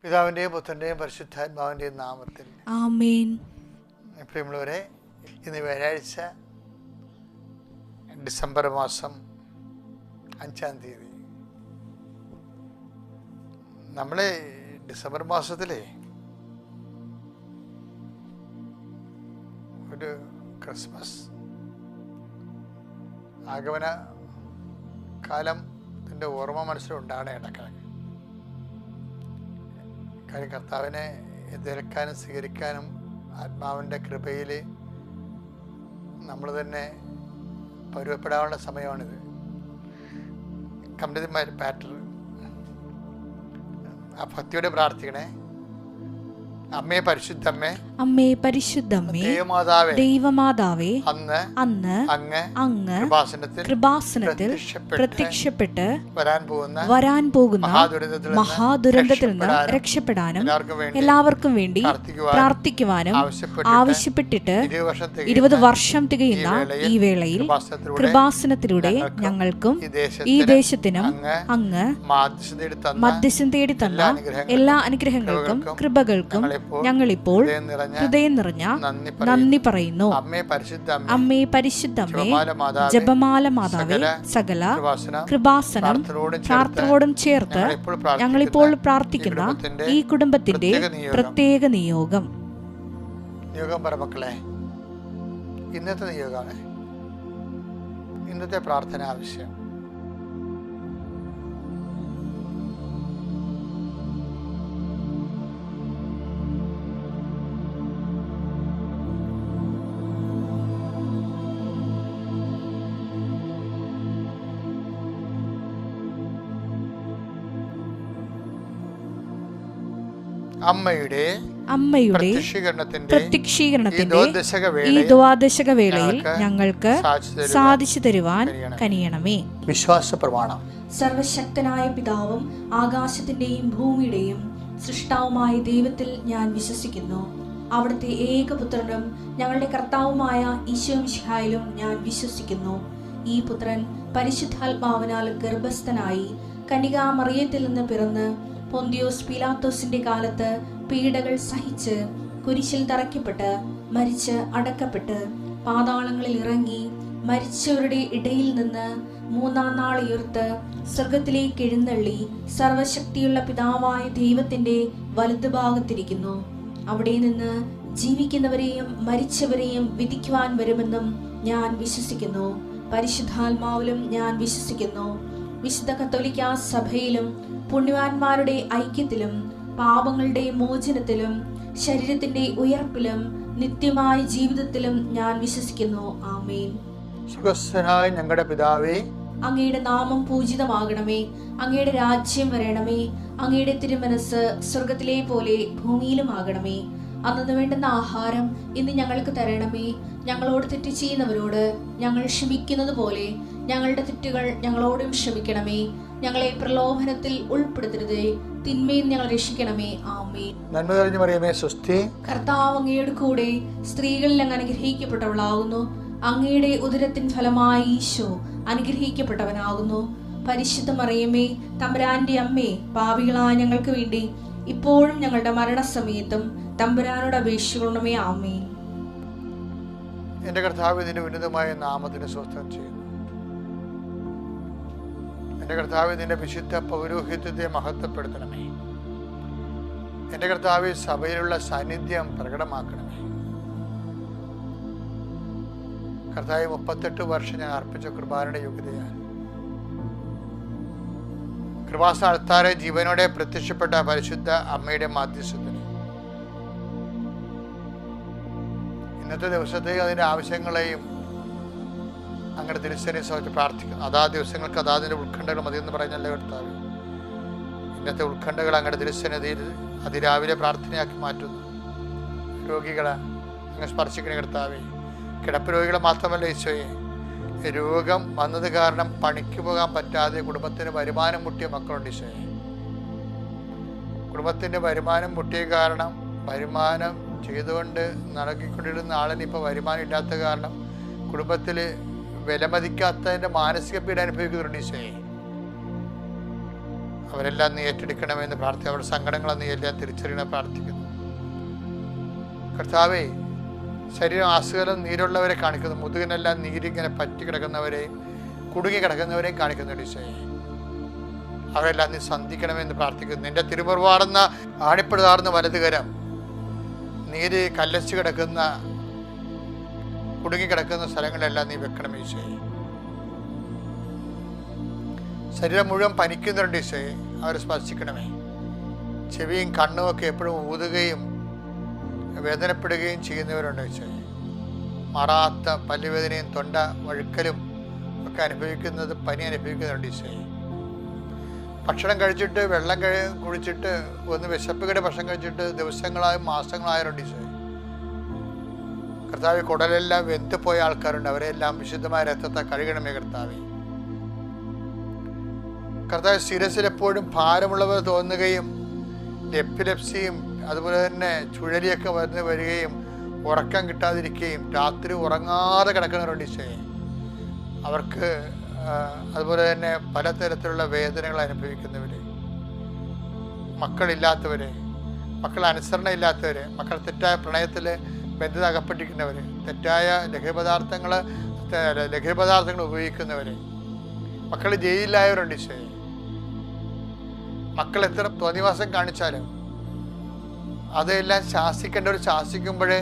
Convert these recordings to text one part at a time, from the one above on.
പിതാവിൻ്റെയും പുത്രൻ്റെയും പരിശുദ്ധാത്മാവിൻ്റെയും നാമത്തിൽ ആമേൻ. പ്രിയമുള്ളവരെ, ഇന്ന് വ്യാഴാഴ്ച ഡിസംബർ മാസം 5-ാം തീയതി. നമ്മൾ ഡിസംബർ മാസത്തിലെ ഒരു ക്രിസ്മസ് ആഗമന കാലത്തിൻ്റെ ഓർമ്മ മനസ്സിലുണ്ടാകണേ ഇടയ്ക്കിടയ്ക്ക്. കാര്യം കർത്താവിനെ എതിർക്കാനും സ്വീകരിക്കാനും ആത്മാവിൻ്റെ കൃപയിൽ നമ്മൾ തന്നെ പരുവപ്പെടാനുള്ള സമയമാണിത്. Complete my pattern. ആ ഭക്തിയോടെ പ്രാർത്ഥിക്കണേ. അമ്മേ പരിശുദ്ധമ്മേ, അമ്മേ പരിശുദ്ധമ്മേ, ദൈവമാതാവേ, അന്ന് അങ്ങ് കൃപാസനത്തിൽ പ്രത്യക്ഷപ്പെട്ട് വരാൻ പോകുന്ന മഹാദുരന്തത്തിൽ നിന്ന് രക്ഷപ്പെടാനും എല്ലാവർക്കും വേണ്ടി പ്രാർത്ഥിക്കുവാനും ആവശ്യപ്പെട്ടിട്ട് 20 വർഷം തികയുന്ന ഈ വേളയിൽ കൃപാസനത്തിലൂടെ ഞങ്ങൾക്കും ഈ ദേശത്തിനും അങ്ങ് മധ്യസ്ഥം തേടി തന്ന എല്ലാ അനുഗ്രഹങ്ങൾക്കും കൃപകൾക്കും ഞങ്ങളിപ്പോൾ ഹൃദയം നിറഞ്ഞ നന്ദി പറയുന്നു. അമ്മേ പരിശുദ്ധമ്മേ, ജപമാല മാതാവേ, സകല കൃപാസനം പ്രാർത്ഥനയോടും ചേർത്ത് ഞങ്ങളിപ്പോൾ പ്രാർത്ഥിക്കുന്ന ഈ കുടുംബത്തിന്റെ പ്രത്യേക നിയോഗം. മക്കളെ, ഇന്നത്തെ നിയോഗമാണ്, ഇന്നത്തെ പ്രാർത്ഥന ആവശ്യം. അമ്മയുടെ പ്രത്യക്ഷീകരണത്തിന്റെ ഈ ദ്വാദശക വേളയിൽ ഞങ്ങൾക്ക് സാധിച്ചു തരുവാൻ കനിയണമേ. വിശ്വാസ പ്രമാണം. സർവശക്തനായ പിതാവും ആകാശത്തിന്റെയും ഭൂമിയുടെയും സൃഷ്ടാവുമായ ദൈവത്തിൽ ഞാൻ വിശ്വസിക്കുന്നു. അവിടുത്തെ ഏകപുത്രനും ഞങ്ങളുടെ കർത്താവുമായ ഈശോ മിശിഹായിലും ഞാൻ വിശ്വസിക്കുന്നു. ഈ പുത്രൻ പരിശുദ്ധാത്മാവിനാൽ ഗർഭസ്ഥനായി കന്യകാ മറിയത്തിൽ നിന്ന് പിറന്ന് പൊന്തിയോസ് പീലാത്തോസിന്റെ കാലത്ത് പീഡകൾ സഹിച്ച് കുരിശിൽ തറയ്ക്കപ്പെട്ട് മരിച്ച് അടക്കപ്പെട്ട് പാതാളങ്ങളിൽ ഇറങ്ങി മരിച്ചവരുടെ ഇടയിൽ നിന്ന് 3-ാം നാൾ ഉയർത്ത് സ്വർഗത്തിലേക്ക് എഴുന്നള്ളി സർവശക്തിയുള്ള പിതാവായ ദൈവത്തിന്റെ വലതുഭാഗത്തിരിക്കുന്നു. അവിടെ നിന്ന് ജീവിക്കുന്നവരെയും മരിച്ചവരെയും വിധിക്കുവാൻ വരുമെന്നും ഞാൻ വിശ്വസിക്കുന്നു. പരിശുദ്ധാത്മാവിലും ഞാൻ വിശ്വസിക്കുന്നു. വിശുദ്ധ കത്തോലിക്കാ സഭയിലും പുണ്യവാന്മാരുടെ ഐക്യത്തിലും പാപങ്ങളുടെ മോചനത്തിലും ശരീരത്തിന്റെ ഉയർപ്പിലും നിത്യമായ ജീവിതത്തിലും ഞാൻ വിശ്വസിക്കുന്നു. ആമേൻ. സുഖസ്ഥനായ ഞങ്ങളുടെ പിതാവേ, അങ്ങയുടെ നാമം പൂജിതമാകണമേ. അങ്ങയുടെ രാജ്യം വരണമേ. അങ്ങയുടെ തിരുമനസ് സ്വർഗത്തിലെ പോലെ ഭൂമിയിലും ആകണമേ. അന്നു വേണ്ടുന്ന ആഹാരം ഇന്ന് ഞങ്ങൾക്ക് തരണമേ. ഞങ്ങളോട് തെറ്റ് ചെയ്യുന്നവരോട് ഞങ്ങൾ ക്ഷമിക്കുന്നത് പോലെ ഞങ്ങളുടെ തെറ്റുകൾ ഞങ്ങളോടും ക്ഷമിക്കണമേ. ഞങ്ങളെ പ്രലോഭനത്തിൽ ഉൾപ്പെടുത്തരുതേ, തിന്മയിൽ ഞങ്ങൾ രക്ഷിക്കണമേ. ആമേൻ. നന്മ നിറഞ്ഞ മറിയമേ, സ്വസ്തി. കർത്താവ് അങ്ങയുടെ കൂടെ സ്ത്രീകളിൽ അങ്ങ് അനുഗ്രഹിക്കപ്പെട്ടവളാകുന്നു. അങ്ങയുടെ ഉദരത്തിൻ ഫലമായി ഈശോ അനുഗ്രഹിക്കപ്പെട്ടവനാകുന്നു. പരിശുദ്ധ മറിയമേ, തമ്പുരാന്റെ അമ്മേ, പാപികളായ ഞങ്ങൾക്ക് വേണ്ടി ഇപ്പോഴും ഞങ്ങളുടെ മരണസമയത്തും തമ്പുരാനോട് അപേക്ഷിക്കണമേ. ആമേൻ. എന്റെ കർത്താവ് ഇതിന്റെ ഉന്നതമായ നാമത്തിന് സ്വസ്ഥം ചെയ്യുന്നു. എന്റെ കർത്താവ് ഇതിന്റെ വിശുദ്ധ പൗരോഹിത്യത്തെ മഹത്വപ്പെടുത്തണമേ. എന്റെ കർത്താവ് സഭയിലുള്ള സാന്നിധ്യം പ്രകടമാക്കണമേ. കർത്താവ് 38 വർഷം ഞാൻ അർപ്പിച്ച കുർബാനയുടെ യോഗ്യതയാൽ കൃപാസ്ഥാനത്താറെ ജീവനോടെ പ്രത്യക്ഷപ്പെട്ട പരിശുദ്ധ അമ്മയുടെ മാധ്യസ്ഥത്തിന് ഇന്നത്തെ ദിവസത്തേക്ക് അതിൻ്റെ ആവശ്യങ്ങളെയും അങ്ങയുടെ തിരുസേനയെ സമയത്ത് പ്രാർത്ഥിക്കുന്നു. അതാ ദിവസങ്ങൾക്ക് അതാതിൻ്റെ ഉത്കണ്ഠകൾ മതിയെന്ന് പറഞ്ഞല്ലേ കർത്താവ്. ഇന്നത്തെ ഉത്കണ്ഠകൾ അങ്ങയുടെ തിരുസേനതയിൽ അതിരാവിലെ പ്രാർത്ഥനയാക്കി മാറ്റുന്നു. രോഗികളെ അങ്ങ് സ്പർശിക്കണേ കർത്താവേ. കിടപ്പ് രോഗികളെ മാത്രമല്ല ഈശോയെ, രോഗം വന്നത് കാരണം പണിക്ക് പോകാൻ പറ്റാതെ കുടുംബത്തിന് വരുമാനം മുട്ടിയ മക്കളുണ്ട് ഈശോയെ. കുടുംബത്തിൻ്റെ വരുമാനം മുട്ടിയ കാരണം വരുമാനം ചെയ്തുകൊണ്ട് നടക്കിക്കൊണ്ടിരുന്ന ആളിന് ഇപ്പോൾ വരുമാനം ഇല്ലാത്ത കാരണം കുടുംബത്തിൽ വിലമതിക്കാത്തതിൻ്റെ മാനസിക പീഡ അനുഭവിക്കുന്നുണ്ട് ഈശോയെ. അവരെല്ലാം നീ ഏറ്റെടുക്കണമെന്ന് പ്രാർത്ഥിക്കുക. അവരുടെ സങ്കടങ്ങളെ നീ എല്ലാം തിരിച്ചറിയണമെന്ന് പ്രാർത്ഥിക്കുന്നു. കർത്താവേ, ശരീരം അസുഖം നീരുള്ളവരെ കാണിക്കുന്നു, മുതുകിനെല്ലാം നീരിങ്ങനെ പറ്റി കിടക്കുന്നവരെയും കുടുങ്ങി കിടക്കുന്നവരെയും കാണിക്കുന്നുണ്ട് ഈശോയെ. അവരെല്ലാം നീ സന്ധിക്കണമെന്ന് പ്രാർത്ഥിക്കുന്നു. നിന്റെ തിരുമുറിവാർന്ന ആണിപ്പെടുതാർന്ന വലതുകരം നീര് കല്ലച്ച് കിടക്കുന്ന കുടുങ്ങിക്കിടക്കുന്ന സ്ഥലങ്ങളെല്ലാം നീ വെക്കണം ഈശോയെ. ശരീരം മുഴുവൻ പനിക്കുന്നുണ്ട് ഈശോയെ, അവരെ സ്പർശിക്കണമേ. ചെവിയും കണ്ണുമൊക്കെ എപ്പോഴും ഊതുകയും വേദനപ്പെടുകയും ചെയ്യുന്നവരുണ്ട് ഈശോയെ. മാറാത്ത പല്ലുവേദനയും തൊണ്ട വഴുക്കലും ഒക്കെ അനുഭവിക്കുന്നത്, പനി അനുഭവിക്കുന്നുണ്ട് ഈശോയെ. ഭക്ഷണം കഴിച്ചിട്ട് വെള്ളം കുടിച്ചിട്ട് ഒന്ന് വിശപ്പുകയുടെ ഭക്ഷണം കഴിച്ചിട്ട് ദിവസങ്ങളായും മാസങ്ങളായവരുണ്ട് ഈശോയെ. കർത്താവ്, കുടലെല്ലാം വെന്തുപോയ ആൾക്കാരുണ്ട്, അവരെല്ലാം വിശുദ്ധമായ രക്തത്തെ കഴുകണമേ കർത്താവേ. കർത്താവ്, ശിരസിൽ എപ്പോഴും ഭാരമുള്ളവർ തോന്നുകയും എപ്പിലെപ്സിയും അതുപോലെ തന്നെ ചുഴലിയൊക്കെ വരികയും ഉറക്കം കിട്ടാതിരിക്കുകയും രാത്രി ഉറങ്ങാതെ കിടക്കുന്നവരുണ്ട് ഈശോയെ. അവർക്ക് അതുപോലെ തന്നെ പലതരത്തിലുള്ള വേദനകൾ അനുഭവിക്കുന്നവര്, മക്കളില്ലാത്തവര്, മക്കൾ അനുസരണ ഇല്ലാത്തവര്, മക്കൾ തെറ്റായ പ്രണയത്തിൽ ബന്ധത അകപ്പെട്ടിരിക്കുന്നവര്, തെറ്റായ ലഹരിപദാർത്ഥങ്ങൾ ഉപയോഗിക്കുന്നവര്, മക്കൾ ജയിലിലായവരുണ്ട് ഈശോയെ. മക്കൾ എത്ര തോന്നിവാസം കാണിച്ചാലും അതെല്ലാം ശാസിക്കേണ്ടവർ ശാസിക്കുമ്പോഴേ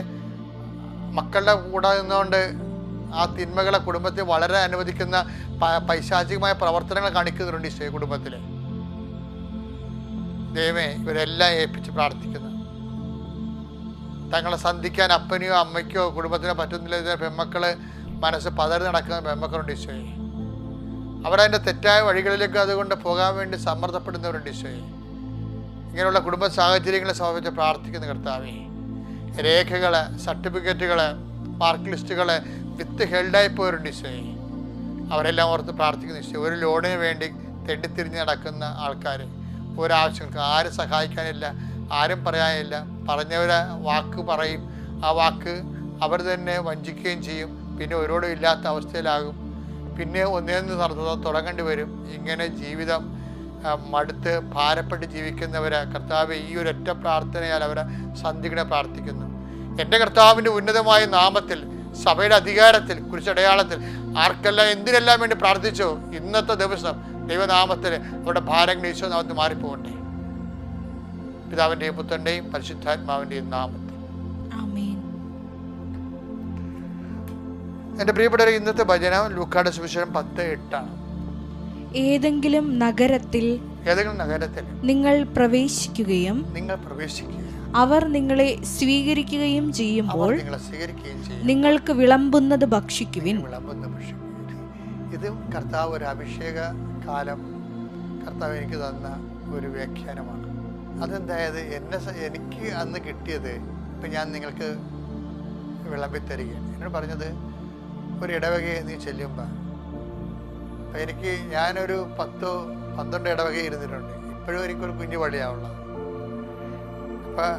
മക്കളുടെ കൂടെ നിന്നുകൊണ്ട് ആ തിന്മകളെ കുടുംബത്തിൽ വളരെ അനുവദിക്കുന്ന പൈശാചികമായ പ്രവർത്തനങ്ങൾ കാണിക്കുന്നുണ്ട് ഈശോയെ. കുടുംബത്തിൽ ദൈവമേ, ഇവരെല്ലാം ഏൽപ്പിച്ച് പ്രാർത്ഥിക്കുന്നു. തങ്ങളെ സന്ധിക്കാൻ അപ്പനെയോ അമ്മയ്ക്കോ കുടുംബത്തിനോ പറ്റുന്നില്ല പെൺമക്കള് മനസ്സ് പതറി നടക്കുന്ന പെൺമക്കളുണ്ട് ഈശോയെ. അവരതിൻ്റെ തെറ്റായ വഴികളിലേക്ക് അതുകൊണ്ട് പോകാൻ വേണ്ടി സമ്മർദ്ദപ്പെടുന്നവരുണ്ട് ഈശോയെ. ഇങ്ങനെയുള്ള കുടുംബ സാഹചര്യങ്ങളെ സമർപ്പിച്ച് പ്രാർത്ഥിക്കുന്ന കർത്താവേ, രേഖകള്, സർട്ടിഫിക്കറ്റുകള്, മാർക്ക് ലിസ്റ്റുകള് വിത്ത് ഹെൽഡായി പോയവരുണ്ട് ഈശോയെ. അവരെല്ലാം ഓർത്ത് പ്രാർത്ഥിക്കുന്ന ഈശോ. ഒരു ലോണിന് വേണ്ടി തെണ്ടിത്തിരിഞ്ഞ് നടക്കുന്ന ആൾക്കാർ, ഒരാവശ്യങ്ങൾക്ക് ആരും സഹായിക്കാനില്ല, ആരും പറയാനില്ല, പറഞ്ഞവരെ വാക്ക് പറയും, ആ വാക്ക് അവർ തന്നെ വഞ്ചിക്കുകയും ചെയ്യും, പിന്നെ ഒരോടും ഇല്ലാത്ത അവസ്ഥയിലാകും, പിന്നെ ഒന്നേന്ന് തുടങ്ങേണ്ടി വരും. ഇങ്ങനെ ജീവിതം മടുത്ത് ഭാരപ്പെട്ട് ജീവിക്കുന്നവരെ കർത്താവ് ഈ ഒരൊറ്റ പ്രാർത്ഥനയാൽ അവരെ സന്ധികളെ പ്രാർത്ഥിക്കുന്നു. എൻ്റെ കർത്താവിൻ്റെ ഉന്നതമായ നാമത്തിൽ, സഭയുടെ അധികാരത്തിൽ, കുരിശടയാളത്തിൽ ആർക്കെല്ലാം എന്തിനെല്ലാം വേണ്ടി പ്രാർത്ഥിച്ചോ ഇന്നത്തെ ദിവസം ദൈവനാമത്തിൽ അവരുടെ ഭാരങ്ങൾ ഈശോ നാമത്തിൽ മാറിപ്പോകട്ടെ. പിതാവിൻ്റെയും പുത്രൻ്റെയും പരിശുദ്ധാത്മാവിൻ്റെയും നാമത്തിൽ. എൻ്റെ പ്രിയപ്പെട്ടവരെ, ഇന്നത്തെ ഭജനം ലൂക്കായുടെ സുവിശേഷം 10:8. ഏതെങ്കിലും നഗരത്തിൽ നിങ്ങൾ പ്രവേശിക്കുകയും അവർ നിങ്ങളെ സ്വീകരിക്കുകയും ചെയ്യുമ്പോൾ നിങ്ങൾക്ക് വിളമ്പുന്നത് ഭക്ഷിക്കുവിൻ. ഇത് കർത്താവ് ഒരു അഭിഷേക കാലം കർത്താവ് എനിക്ക് തന്ന ഒരു വ്യാഖ്യാനമാണ്. അതെന്തായത് എനിക്ക് അന്ന് കിട്ടിയത് ഇപ്പം ഞാൻ നിങ്ങൾക്ക് വിളമ്പിത്തരികയാണ്. എന്നോട് പറഞ്ഞത്, ഒരു ഇടവകയെ നീ ചെല്ലുമ്പോൾ ഞാനൊരു 10-12 ഇടവക ഇരുന്നിട്ടുണ്ട്. ഇപ്പോഴും എനിക്കൊരു കുഞ്ഞു പള്ളിയാണുള്ളത്. അപ്പം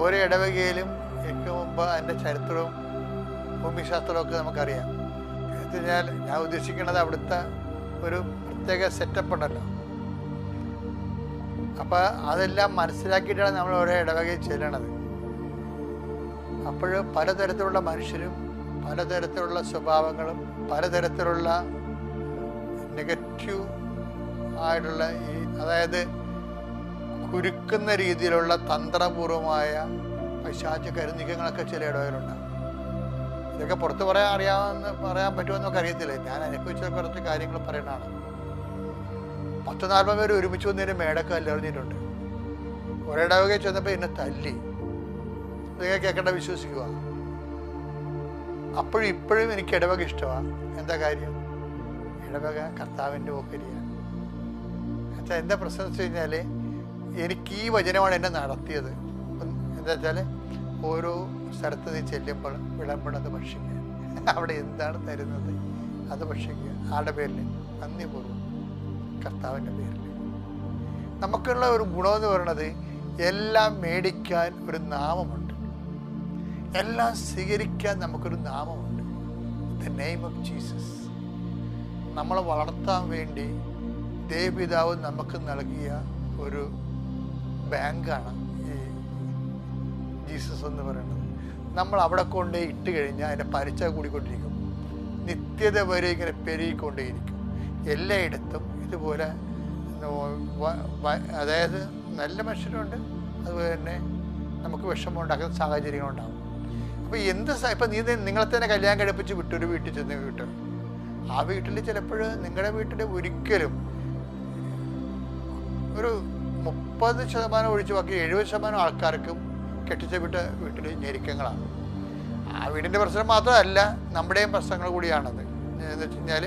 ഓരോ ഇടവകയിലും എനിക്ക് മുമ്പ് അതിൻ്റെ ചരിത്രവും ഭൂമിശാസ്ത്രവും ഒക്കെ നമുക്കറിയാം. ഞാൻ ഉദ്ദേശിക്കുന്നത് അവിടുത്തെ ഒരു പ്രത്യേക സെറ്റപ്പ് ഉണ്ടല്ലോ. അപ്പം അതെല്ലാം മനസ്സിലാക്കിയിട്ടാണ് നമ്മൾ ഓരോ ഇടവകയിൽ ചെല്ലണത്. അപ്പോൾ പലതരത്തിലുള്ള മനുഷ്യരും പലതരത്തിലുള്ള സ്വഭാവങ്ങളും പലതരത്തിലുള്ള നെഗറ്റീവ് ആയിട്ടുള്ള അതായത് കുരുക്കുന്ന രീതിയിലുള്ള തന്ത്രപൂർവമായ പൈശാചിക കരുനീക്കങ്ങളൊക്കെ ചില ഇടവകളുണ്ടാകും. ഇതൊക്കെ പുറത്ത് പറയാൻ പറ്റുമെന്നൊക്കെ അറിയത്തില്ല. ഞാൻ അനുഭവിച്ച കുറച്ച് കാര്യങ്ങൾ പറയണതാണ്. 10-40 പേര് ഒരുമിച്ച് വന്നതിന് മേടൊക്കെ അല്ലെറിഞ്ഞിട്ടുണ്ട്. ഒരിടവകയിൽ ചെന്നപ്പോൾ എന്നെ തല്ലി. ഇതൊക്കെ കേൾക്കേണ്ട വിശ്വസിക്കുക. അപ്പോഴും ഇപ്പോഴും എനിക്ക് ഇടവക ഇഷ്ടമാണ്. എന്താ കാര്യം? ഇടവക കർത്താവിൻ്റെ ഓഹരിയാണ്. എന്താ പ്രശ്നം വെച്ച് കഴിഞ്ഞാൽ, എനിക്ക് ഈ വചനമാണ് എന്നെ നടത്തിയത്. എന്താ വെച്ചാൽ, ഓരോ സ്ഥലത്ത് നീ ചെല്ലുമ്പോൾ വിളമ്പണത് ഭക്ഷിക്കുക. അവിടെ എന്താണ് തരുന്നത് അത് ഭക്ഷിക്കുക. ആരുടെ പേരിൽ? നന്ദിപൂർവ്വം കർത്താവിൻ്റെ പേരിൽ. നമുക്കുള്ള ഒരു ഗുണമെന്ന് പറയുന്നത്, എല്ലാം മേടിക്കാൻ ഒരു നാമമുണ്ട്, എല്ലാം സ്വീകരിക്കാൻ നമുക്കൊരു നാമമുണ്ട്. The name of Jesus. നമ്മളെ വളർത്താൻ വേണ്ടി ദേവപിതാവ് നമുക്ക് നൽകിയ ഒരു ബാങ്കാണ് ഈ ജീസസ് എന്ന് പറയുന്നത്. നമ്മൾ അവിടെ കൊണ്ട് ഇട്ട് കഴിഞ്ഞാൽ അതിൻ്റെ പലിശ കൂടിക്കൊണ്ടിരിക്കും, നിത്യത വരെ ഇങ്ങനെ പെരുകിക്കൊണ്ടേയിരിക്കും. എല്ലായിടത്തും ഇതുപോലെ അതായത് നല്ല മനുഷ്യരുണ്ട്, അതുപോലെ തന്നെ നമുക്ക് വിഷമമുണ്ടാക്കുന്ന സാഹചര്യങ്ങളുണ്ടാകും. അപ്പോൾ ഇപ്പം നിങ്ങളെ തന്നെ കല്യാണം കഴിപ്പിച്ച് വിട്ടൊരു വീട്ടിൽ ചെന്ന് വീട്ടിൽ, ആ വീട്ടിൽ ചിലപ്പോൾ നിങ്ങളുടെ വീട്ടിൽ ഒരിക്കലും ഒരു 30% ഒഴിച്ച് ബാക്കി 70% ആൾക്കാർക്കും കെട്ടിച്ച വീട്ടിൽ ഞെരുക്കങ്ങളാണ്. ആ വീടിൻ്റെ പ്രശ്നം മാത്രമല്ല, നമ്മുടെയും പ്രശ്നങ്ങൾ കൂടിയാണത്. എന്ന് വെച്ച് കഴിഞ്ഞാൽ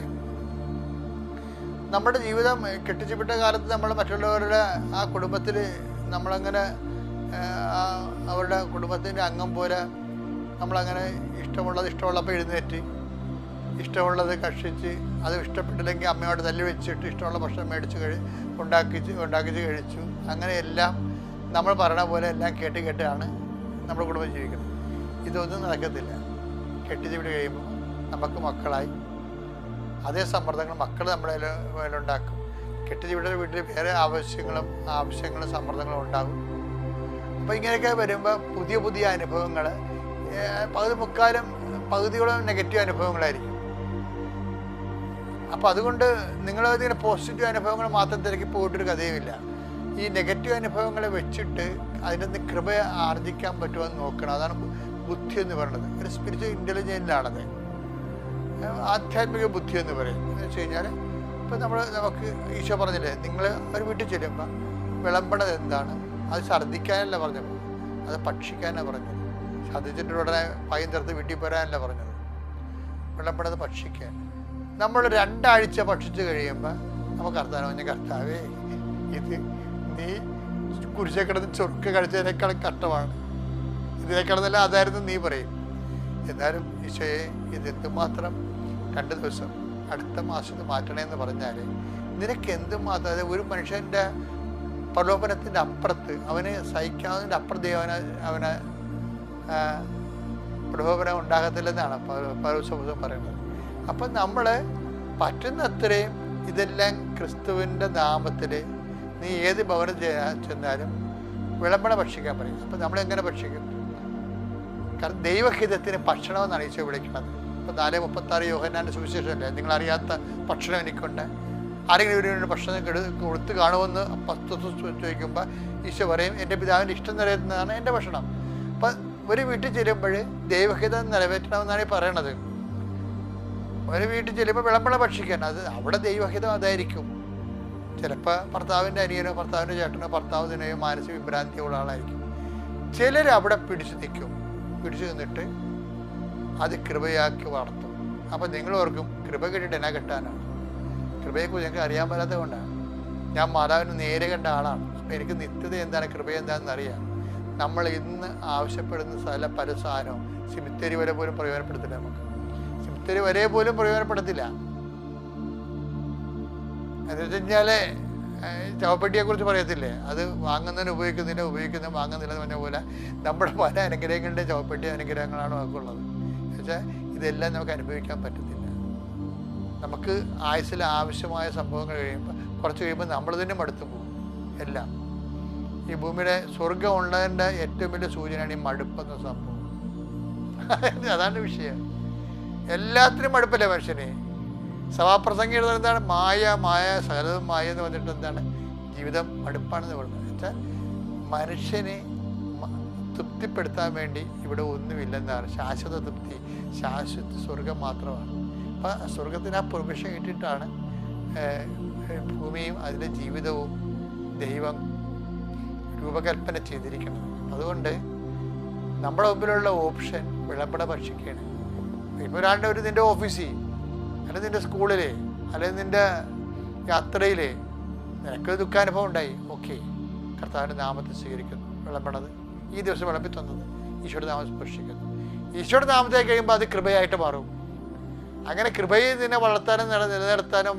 നമ്മുടെ ജീവിതം കെട്ടിച്ചു വിട്ട കാലത്ത് നമ്മൾ മറ്റുള്ളവരുടെ ആ കുടുംബത്തിൽ നമ്മളങ്ങനെ അവരുടെ കുടുംബത്തിൻ്റെ അംഗം പോലെ നമ്മളങ്ങനെ ഇഷ്ടമുള്ളപ്പോൾ എഴുന്നേറ്റ് ഇഷ്ടമുള്ളത് കഷിച്ച്, അത് ഇഷ്ടപ്പെട്ടില്ലെങ്കിൽ അമ്മയോട് തല്ലി വെച്ചിട്ട് ഇഷ്ടമുള്ള ഭക്ഷണം മേടിച്ച് ഉണ്ടാക്കിച്ച് കഴിച്ചു. അങ്ങനെയെല്ലാം നമ്മൾ പറയണ പോലെ എല്ലാം കേട്ടാണ് നമ്മുടെ കുടുംബം ജീവിക്കുന്നത്. ഇതൊന്നും നടക്കത്തില്ല. കെട്ടിച്ച് വിട്ട് കഴിയുമ്പോൾ നമുക്ക് മക്കളായി അതേ സമ്മർദ്ദങ്ങൾ മക്കൾ നമ്മുടെ മേലുണ്ടാക്കും. കെട്ടിച്ച് വിട്ട വീട്ടിൽ വേറെ ആവശ്യങ്ങളും സമ്മർദ്ദങ്ങളും ഉണ്ടാകും. അപ്പോൾ ഇങ്ങനെയൊക്കെ വരുമ്പോൾ പുതിയ അനുഭവങ്ങൾ പകുതിയോളം നെഗറ്റീവ് അനുഭവങ്ങളായിരിക്കും. അപ്പോൾ അതുകൊണ്ട് നിങ്ങളിങ്ങനെ പോസിറ്റീവ് അനുഭവങ്ങൾ മാത്രം തിരക്കി പോയിട്ടൊരു കഥയുമില്ല. ഈ നെഗറ്റീവ് അനുഭവങ്ങളെ വെച്ചിട്ട് അതിൻ്റെ നിന്ന് കൃപ ആർജിക്കാൻ പറ്റുമോ എന്ന് നോക്കണം. അതാണ് ബുദ്ധി എന്ന് പറയുന്നത്. ഒരു സ്പിരിച്വൽ ഇൻ്റലിജൻസിലാണത്, ആധ്യാത്മിക ബുദ്ധി എന്ന് പറയും. എന്ന് വെച്ച് കഴിഞ്ഞാൽ ഇപ്പം നമുക്ക് ഈശോ പറഞ്ഞില്ലേ, നിങ്ങൾ ഒരു വീട്ടിൽ ചെല്ലുമ്പോൾ വിളമ്പണത് എന്താണ്? അത് ഛർദ്ദിക്കാനല്ല പറഞ്ഞത്, അത് ഭക്ഷിക്കാനാണ് പറഞ്ഞത്. ഛർദ്ദിച്ചിട്ട് ഉടനെ പൈൻ തീർത്ത് വീട്ടിൽ പോരാനല്ല പറഞ്ഞത്, വിളമ്പണത് ഭക്ഷിക്കാൻ. നമ്മൾ 2 ആഴ്ച ഭക്ഷിച്ച് കഴിയുമ്പോൾ നമുക്ക് കർത്താവേ ഇത് നീ കുരിശെ കിടന്ന് ചൊറുക്ക് കഴിച്ചതിനേക്കാളും കഷ്ടമാണ്, ഇതിനേക്കാളെന്നല്ല അതായിരുന്നു നീ പറയും. എന്നാലും ഈശോയെ ഇത് എന്തുമാത്രം 2 ദിവസം അടുത്ത മാസത്തിൽ മാറ്റണമെന്ന് പറഞ്ഞാൽ നിനക്ക് എന്തുമാത്രം, അതായത് ഒരു മനുഷ്യൻ്റെ പ്രലോഭനത്തിൻ്റെ അപ്പുറത്ത് അവന് സഹിക്കാവുന്നതിൻ്റെ അപ്പുറത്ത് അവന് പ്രലോഭനം ഉണ്ടാകത്തില്ലെന്നാണ് പൗലോസ് പറയുന്നത്. അപ്പം നമ്മൾ പറ്റുന്നത്രയും ഇതെല്ലാം ക്രിസ്തുവിൻ്റെ നാമത്തിൽ നീ ഏത് ഭവനം ചെന്നാലും വിളമ്പണം ഭക്ഷിക്കാൻ പറയും. അപ്പം നമ്മളെങ്ങനെ ഭക്ഷിക്കും? കാരണം ദൈവഹിതത്തിന് ഭക്ഷണമെന്നാണ് ഈശോ വിളിക്കുന്നത്. ഇപ്പം 4:36 യോഹന്നാൻ്റെ സുവിശേഷമല്ലേ, നിങ്ങളറിയാത്ത ഭക്ഷണം എനിക്കുണ്ട്, ആരെങ്കിലും ഒരു ഭക്ഷണം കൊടുത്ത് കാണുമെന്ന് ചോദിക്കുമ്പോൾ ഈശോ പറയും, എൻ്റെ പിതാവിൻ്റെ ഇഷ്ടം നിറവേറ്റുന്നതാണ് എൻ്റെ ഭക്ഷണം. അപ്പം ഒരു വീട്ടിൽ ചെല്ലുമ്പോൾ ദൈവഹിതം നിറവേറ്റണമെന്നാണ് ഈ പറയണത്. ഒരു വീട്ടിൽ ചെല്ലുമ്പോൾ വിളമ്പണം ഭക്ഷിക്കാൻ, അത് അവിടെ ദൈവഹിതം അതായിരിക്കും. ചിലപ്പോൾ ഭർത്താവിൻ്റെ അനിയനോ ഭർത്താവിൻ്റെ ചേട്ടനോ ഭർത്താവിനെയോ മാനസിക വിഭ്രാന്തിയുള്ള ആളായിരിക്കും. ചിലർ അവിടെ പിടിച്ചു നിന്നിട്ട് അത് കൃപയാക്കി വളർത്തും. അപ്പം നിങ്ങൾ ഓർക്കും കൃപ കിട്ടിയിട്ട് എന്നാ കിട്ടാനാണ്? കൃപയെക്കുറിച്ച് ഞങ്ങൾക്ക് അറിയാൻ പറ്റാത്തത് കൊണ്ടാണ്. ഞാൻ മാതാവിന് നേരെ കണ്ട ആളാണ്. അപ്പം എനിക്ക് നിത്യത എന്താണ്, കൃപ എന്താണെന്ന് അറിയാം. നമ്മൾ ഇന്ന് ആവശ്യപ്പെടുന്ന പല സാധനവും സിമിത്തേരി വരെ പോലും പ്രയോജനപ്പെടുത്തില്ല. നമുക്ക് സിമിത്തേരി വരെ പോലും പ്രയോജനപ്പെടുത്തില്ല. എന്ന് വെച്ച് കഴിഞ്ഞാൽ ചവപ്പെട്ടിയെക്കുറിച്ച് പറയത്തില്ലേ, അത് വാങ്ങുന്നതിന് ഉപയോഗിക്കുന്ന വാങ്ങുന്നില്ല എന്ന് പറഞ്ഞ പോലെ നമ്മുടെ പല അനുഗ്രഹങ്ങളുടെ ചവപ്പെട്ടി അനുഗ്രഹങ്ങളാണ് നമുക്കുള്ളത്. എന്നുവെച്ചാൽ ഇതെല്ലാം നമുക്ക് അനുഭവിക്കാൻ പറ്റത്തില്ല. നമുക്ക് ആയുസ്സിൽ ആവശ്യമായ സംഭവങ്ങൾ കുറച്ച് കഴിയുമ്പോൾ നമ്മൾ തന്നെ മടുത്തു പോകും. എല്ലാം ഈ ഭൂമിയുടെ സ്വർഗം ഉള്ളതിൻ്റെ ഏറ്റവും വലിയ സൂചനയാണ് ഈ മടുപ്പെന്ന സംഭവം. അതാണ് വിഷയം. എല്ലാത്തിനും മടുപ്പല്ലേ മനുഷ്യനെ. സഭാപ്രസംഗം എഴുതുന്നത് എന്താണ്? മായ സകലതും മായ എന്ന് പറഞ്ഞിട്ട് എന്താണ്? ജീവിതം മടുപ്പാണെന്ന് പറയുന്നത്. വെച്ചാൽ മനുഷ്യനെ തൃപ്തിപ്പെടുത്താൻ വേണ്ടി ഇവിടെ ഒന്നുമില്ലെന്നാണ്. ശാശ്വത തൃപ്തി, ശാശ്വത സ്വർഗം മാത്രമാണ്. അപ്പം സ്വർഗത്തിന് ആ പ്രൊവിഷൻ കിട്ടിയിട്ടാണ് ഭൂമിയും അതിൻ്റെ ജീവിതവും ദൈവം രൂപകൽപ്പന ചെയ്തിരിക്കുന്നത്. അതുകൊണ്ട് നമ്മുടെ മുമ്പിലുള്ള ഓപ്ഷൻ വിളമ്പട ഭക്ഷിക്കുകയാണ്. ഇപ്പോൾ ഒരാളുടെ നിൻ്റെ ഓഫീസിൽ അല്ലെങ്കിൽ നിൻ്റെ സ്കൂളിൽ അല്ലെങ്കിൽ നിൻ്റെ യാത്രയിൽ നിനക്ക് ദുഃഖാനുഭവം ഉണ്ടായി, ഓക്കെ, കർത്താവിൻ്റെ നാമത്തെ സ്വീകരിക്കുന്നു. വിളമ്പണത് ഈ ദിവസം വിളമ്പി തന്നത് ഈശോയുടെ നാമത്തെ സ്പർശിക്കുന്നു. ഈശോയുടെ നാമത്തെ കഴിയുമ്പോൾ അത് കൃപയായിട്ട് മാറും. അങ്ങനെ കൃപയിൽ നിന്നെ വളർത്താനും നിലനിർത്താനും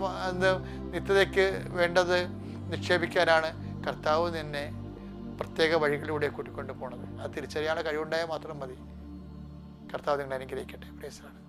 നിത്യതയ്ക്ക് വേണ്ടത് നിക്ഷേപിക്കാനാണ് കർത്താവ് നിന്നെ പ്രത്യേക വഴികളിലൂടെ കൂട്ടിക്കൊണ്ട് പോണത്. അത് തിരിച്ചറിയാനുള്ള കഴിവുണ്ടായാൽ മാത്രം മതി. കർത്താവ് നിങ്ങളെ അനുഗ്രഹിക്കട്ടെ. Praise the Lord.